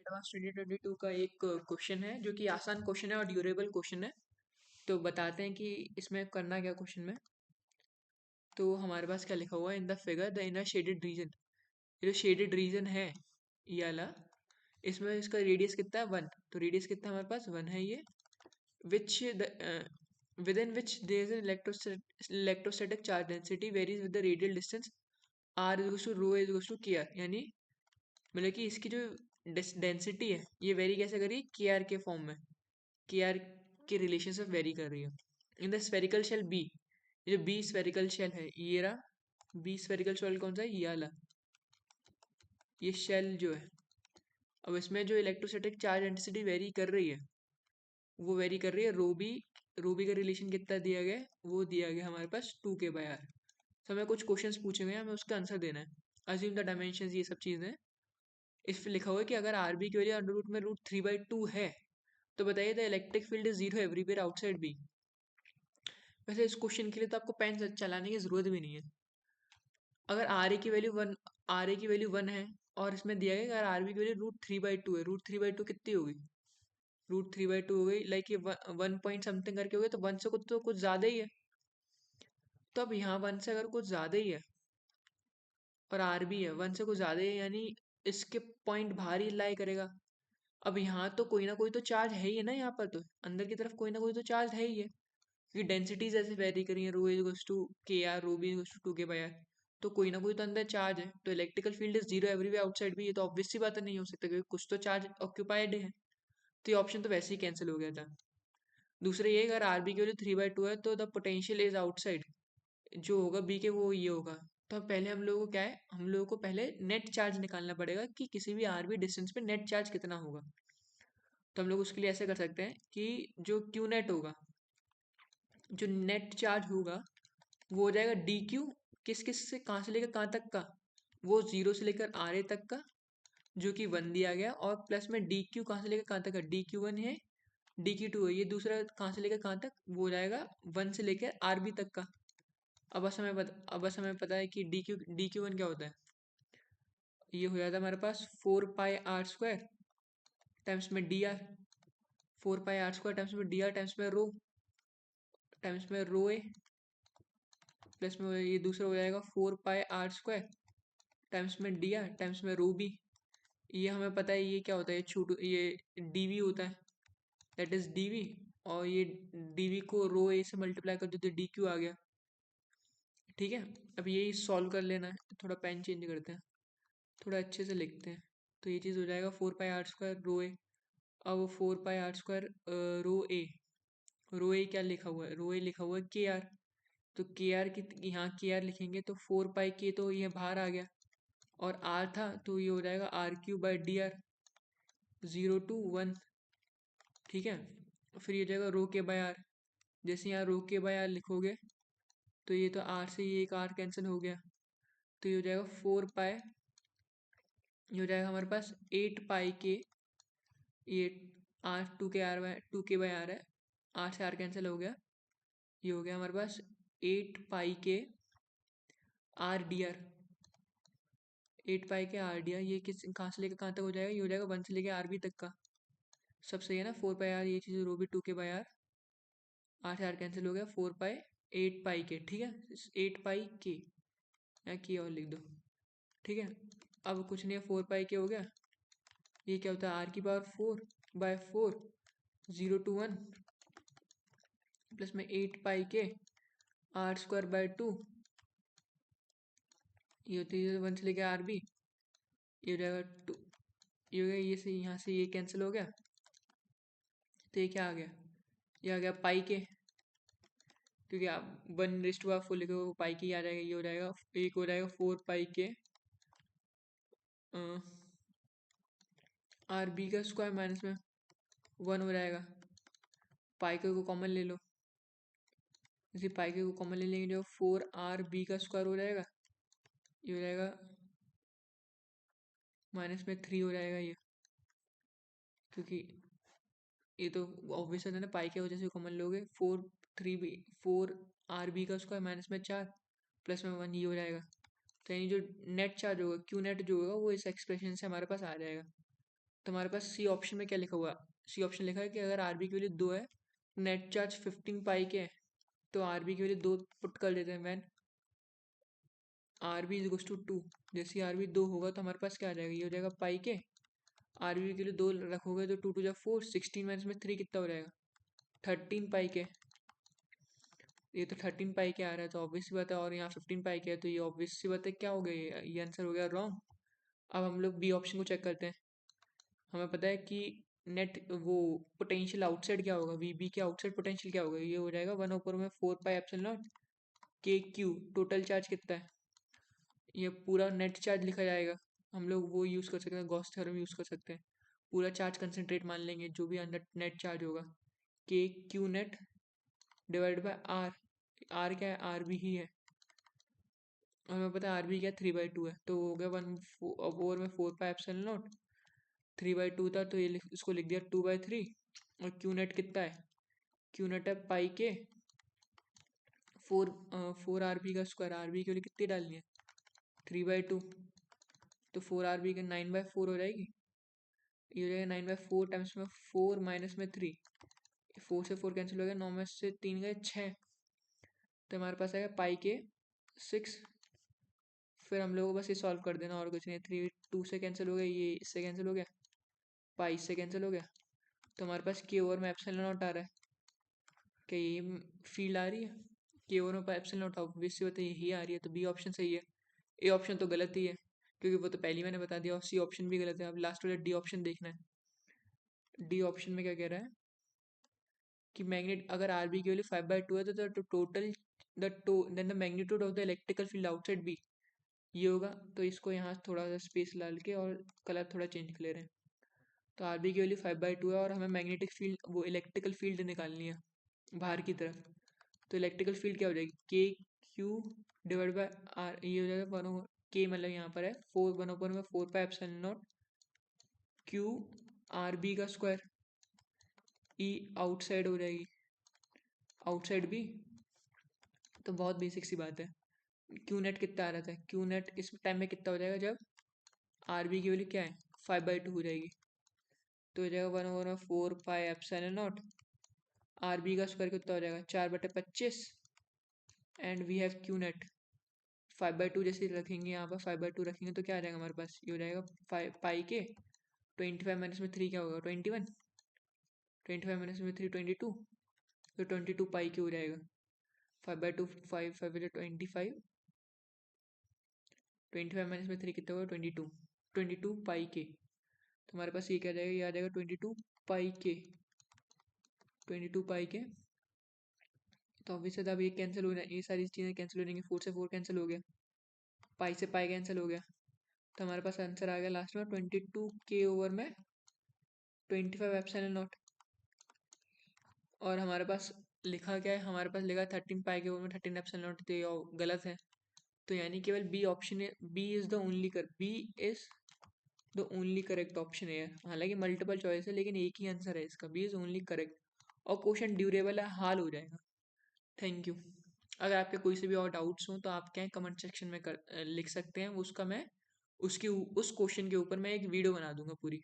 Advance 2022 का एक question है जो कि आसान क्वेश्चन है और ड्यूरेबल क्वेश्चन है। तो बताते हैं कि इसमें करना क्या क्वेश्चन में। तो हमारे पास क्या लिखा हुआ है, in the figure the inner shaded region. ये जो शेडेड रीजन है ये वाला, इसमें इसका रेडियस कितना है 1। तो रेडियस कितना है हमारे पास 1 है ये। विच within which there is an electrostatic charge density varies with the radial distance r is equals to rho is equals to kr। यानी मतलब कि इसकी जो डेंसिटी है ये वेरी कैसे कर रही है, के आर के फॉर्म में, के आर के रिलेशन से वेरी कर रही है। In the spherical shall be, ये जो बी स्फेरिकल शेल है ये रहा। बी स्फेरिकल शेल कौन सा है, ये वाला, ये शेल जो है। अब इसमें जो इलेक्ट्रोस्टैटिक चार्ज डेंसिटी वेरी कर रही है वो वेरी कर रही है रोबी। रोबी का रिलेशन कितना दिया गया है, वो दिया गया हमारे पास 2k/r। तो हमें कुछ क्वेश्चंस पूछे गए हैं, हमें उसका आंसर देना है। अज्यूम द डायमेंशंस, ये सब चीज़ें। इस पे लिखा हुआ है कि अगर आर बी की वैल्यू अंडर रूट में √3/2 है तो बताइए the electric field is zero everywhere outside B. वैसे इस क्वेश्चन के लिए तो आपको पेन चलाने की जरूरत भी नहीं है। अगर आर ए की वैल्यू 1, आर ए की वैल्यू 1 है और इसमें दिया गया अगर आर बी की वैल्यू √3/2 है, √3/2 कितनी होगी, √3/2 हो गई, लाइक ये 1 पॉइंट समथिंग करके हो गया, तो 1 से कुछ तो कुछ ज़्यादा ही है। तो अब यहाँ 1 से अगर कुछ ज़्यादा ही है और आर बी है 1 से कुछ ज़्यादा ही है, यानी इसके पॉइंट बाहर ही लाई करेगा। अब यहाँ तो कोई ना कोई तो चार्ज है ही है ना, यहाँ पर तो अंदर की तरफ कोई ना कोई तो चार्ज है ही है, क्योंकि डेंसिटीज ऐसे वेरी करी है, rho is equals to K R, rho B is equals to 2k/r। तो कोई ना कोई तो अंदर चार्ज है, तो electrical field is zero everywhere outside भी, ये तो ऑब्वियस सी बात है, नहीं हो सकता क्योंकि कुछ तो चार्ज ऑक्यूपाइड है। तो ये ऑप्शन तो वैसे ही कैंसिल हो गया था। दूसरा ये, अगर आर बी की वैल्यू 3/2 है तो द पोटेंशियल इज आउटसाइड, जो होगा बी के वो ये होगा। तो अब पहले हम लोगों को क्या है, हम लोगों को पहले नेट चार्ज निकालना पड़ेगा कि किसी भी आर बी डिस्टेंस पे नेट चार्ज कितना होगा। तो हम लोग उसके लिए ऐसे कर सकते हैं कि जो क्यू नेट होगा, जो नेट चार्ज होगा वो हो जाएगा डी क्यू, किस किस से कहाँ से लेकर कहाँ तक का, वो 0 से लेकर आर ए तक का, जो कि 1 दिया गया, और प्लस में डी क्यू कहाँ से लेकर कहाँ तक का, डी क्यू 1 है, डी क्यू 2 है, ये दूसरा कहाँ से लेकर कहाँ तक, वो हो जाएगा 1 से लेकर आर बी तक का। अब बस हमें पता है कि डी क्यू 1 क्या होता है। ये हो जाता है हमारे पास 4πr² टाइम्स में डी आर, 4πr² टाइम्स में डी आर टाइम्स में रो, टाइम्स में रो ए, प्लस में ये दूसरा हो जाएगा 4πr² टाइम्स में डी आर टाइम्स में रो बी। ये हमें पता है ये क्या होता है, ये डी वी होता है, दैट इज डी वी। और ये डी वी को रो ए से मल्टीप्लाई कर दो तो डी क्यू आ गया। ठीक है, अब यही सॉल्व कर लेना है। थोड़ा पेन चेंज करते हैं, थोड़ा अच्छे से लिखते हैं। तो ये चीज़ हो जाएगा 4πr² रो ए। अब 4πr² रो ए क्या लिखा हुआ है, रो ए लिखा हुआ है के आर। तो के आर की यहाँ के आर लिखेंगे तो 4πk तो ये बाहर आ गया, और आर था तो ये हो जाएगा r³/dr 0 to 1। ठीक है, फिर ये हो जाएगा रो k/r। जैसे यहाँ रो k/r लिखोगे तो ये तो आर से ये एक आर कैंसिल हो गया, तो ये हो जाएगा 4π, ये हो जाएगा हमारे पास 8πk। ये आर 2k/r है, आर से आर कैंसिल हो गया, ये हो गया हमारे पास 8πk r/dr, 8πk r/dr। ये किस कहाँ से लेकर कहाँ तक हो जाएगा, ये हो जाएगा 1 से लेकर आर बी तक का। सब सही है ना, 4πr, ये चीज़ रो भी 2k/r, आर से आर कैंसिल हो गया, 4π 8πk। ठीक है, 8πk या के और लिख दो। ठीक है, अब कुछ नहीं है, 4πk हो गया। ये क्या होता है, r⁴/4 0 to 1 प्लस में 8πk r²/2, ये होती है 1 से लेके आर बी, ये हो जाएगा 2, ये हो गया, ये से यहाँ से ये कैंसिल हो गया, तो ये क्या आ गया, ये आ गया पाई के, क्योंकि आप 1:4 लिखोगे वो पाई के ही आ जाएगा। ये हो जाएगा, एक हो जाएगा 4πk आर बी का स्क्वायर माइनस में 1 हो जाएगा, पाई के को कॉमन ले लो, इसी पाई के को कॉमन ले लेंगे जो 4r⁵ का स्क्वायर हो जाएगा, ये हो जाएगा -3 हो जाएगा ये, क्योंकि ये तो ऑब्वियस है ना, पाई के वजह से कॉमन लोगे, 4r⁵ का स्क्वायर -4 प्लस में 1 ये हो जाएगा। तो यानी जो नेट चार्ज होगा, क्यू नेट जो होगा वो इस एक्सप्रेशन से हमारे पास आ जाएगा। तो हमारे पास सी ऑप्शन में क्या लिखा हुआ है? सी ऑप्शन लिखा है कि अगर आरबी की वैल्यू 2 है, नेट चार्ज 15 पाई के है, तो आरबी की वैल्यू 2 पुट कर देते हैं। When RB is equals to 2, जैसे आरबी 2 होगा तो हमारे पास क्या आ जाएगा, ये हो जाएगा पाई के। आरबी के लिए 2 रखोगे तो 2 टू जा 4, 16 माइनस में 3 कितना हो जाएगा, 13 पाई के। ये तो 13 पाई के आ रहा है तो ऑब्वियस सी बात है, और यहाँ 15 पाई के है तो ये ऑब्वियस सी बात है क्या हो गया, ये आंसर हो गया रॉन्ग। अब हम लोग बी ऑप्शन को चेक करते हैं। हमें पता है कि नेट वो पोटेंशियल आउटसाइड क्या होगा, वी बी के आउटसाइड पोटेंशियल क्या होगा, ये हो जाएगा 1 में 4 पाई एप्सिलॉन नॉट के क्यू। टोटल चार्ज कितना है, ये पूरा नेट चार्ज लिखा जाएगा। हम लोग वो यूज़ कर सकते हैं, गॉस थ्योरम यूज़ कर सकते हैं। पूरा चार्ज कंसनट्रेट मान लेंगे जो भी अंदर नेट चार्ज होगा, K Q net divide by R. R क्या है, आर बी ही है, और हमें पता है आर बी क्या है, 3/2 है, तो हो गया 1 में 4 पाई एप्सिलॉन नॉट। 3/2 था तो ये इसको लिख दिया 2/3। और क्यू नेट कितना है, क्यू नेट है पाई के 4 आर बी का स्क्वायर। आर बी के लिए कितनी डालनी है, 3/2, तो 4 आर बी का 9/4 हो जाएगी। ये हो जाएगा 9/4 टाइम्स में 4 माइनस में 3, 4 से 4 कैंसिल हो गया, 9 में से 3 गए 6, तो हमारे पास आएगा पाई के 6। फिर हम लोग को बस ये सॉल्व कर देना और कुछ नहीं। 3 2 से कैंसिल हो गया, ये इससे कैंसिल हो गया, पाई से कैंसिल हो गया, तो हमारे पास के ओवर में एप्सिलॉन नॉट आ रहा है। क्या ये फील्ड आ रही है, के ओवर में एप्सिलॉन नॉट ऑब्वियस सी बात है यही आ रही है, तो बी ऑप्शन सही है। ए ऑप्शन तो गलत ही है क्योंकि वो तो पहली मैंने बता दिया, और सी ऑप्शन भी गलत है। अब लास्ट वाला डी ऑप्शन देखना है। डी ऑप्शन में क्या कह रहा है कि मैग्नेट अगर आर बी की वैल्यू 5/2 है तो total then the magnitude of the electrical field outside B, ये होगा। तो इसको यहाँ थोड़ा सा स्पेस डाल के और कलर थोड़ा चेंज कर ले रहे हैं। तो आर बी की वैल्यू 5/2 है और हमें मैग्नेटिक फील्ड वो इलेक्ट्रिकल फील्ड निकालनी है बाहर की तरफ। तो इलेक्ट्रिकल फील्ड क्या हो जाएगी, के क्यू डिवाइड बाय आर, ये हो जाएगा 1 के मतलब यहाँ पर है 1 में 4 pi epsilon naught Q R B का स्क्वायर। ई आउटसाइड हो जाएगी, आउटसाइड बी, तो बहुत बेसिक सी बात है। क्यू नेट कितना आ रहा था, क्यू नेट इस टाइम में कितना हो जाएगा जब आर बी की वैल्यू क्या है 5/2 हो जाएगी, तो हो जाएगा 1 में 4 pi epsilon naught R B का स्क्वायर कितना हो जाएगा 4/25, and we have Q net 5/2। जैसे रखेंगे यहाँ पर 5/2 रखेंगे तो क्या आ जाएगा हमारे पास, ये हो जाएगा 5 पाई के 25 माइनस में 3 क्या होगा 21, 25 माइनस में 3 22, तो 22 पाई के हो जाएगा। 5/2 5 5 25, 25 माइनस में 3 कितना होगा 22, 22 पाई के। तो हमारे पास ये क्या जाएगा, ये आ जाएगा 22 पाई के, 22 पाई के। तो ऑब्वियसली अब ये कैंसिल हो जाए, ये सारी चीज़ें कैंसिल हो जाएंगी, 4 से 4 कैंसिल हो गया, पाई से पाई कैंसिल हो गया, तो हमारे पास आंसर आ गया लास्ट में 22 के ओवर में 25 एप्सिलॉन नॉट। और हमारे पास लिखा क्या है, हमारे पास लिखा 13 पाई के ओवर में 13 एप्सिलॉन नॉट, तो ये गलत है। तो यानी केवल बी ऑप्शन है, B is the only B is the only correct option है। हालांकि मल्टीपल चॉइस है लेकिन एक ही आंसर है इसका, बी इज ओनली करेक्ट। और क्वेश्चन ड्यूरेबल है, हाल हो जाएगा। Thank you. अगर आपके कोई से भी और डाउट्स हो तो आप क्या कमेंट सेक्शन में लिख सकते हैं, उसका मैं उसकी उस क्वेश्चन के ऊपर मैं एक वीडियो बना दूंगा पूरी।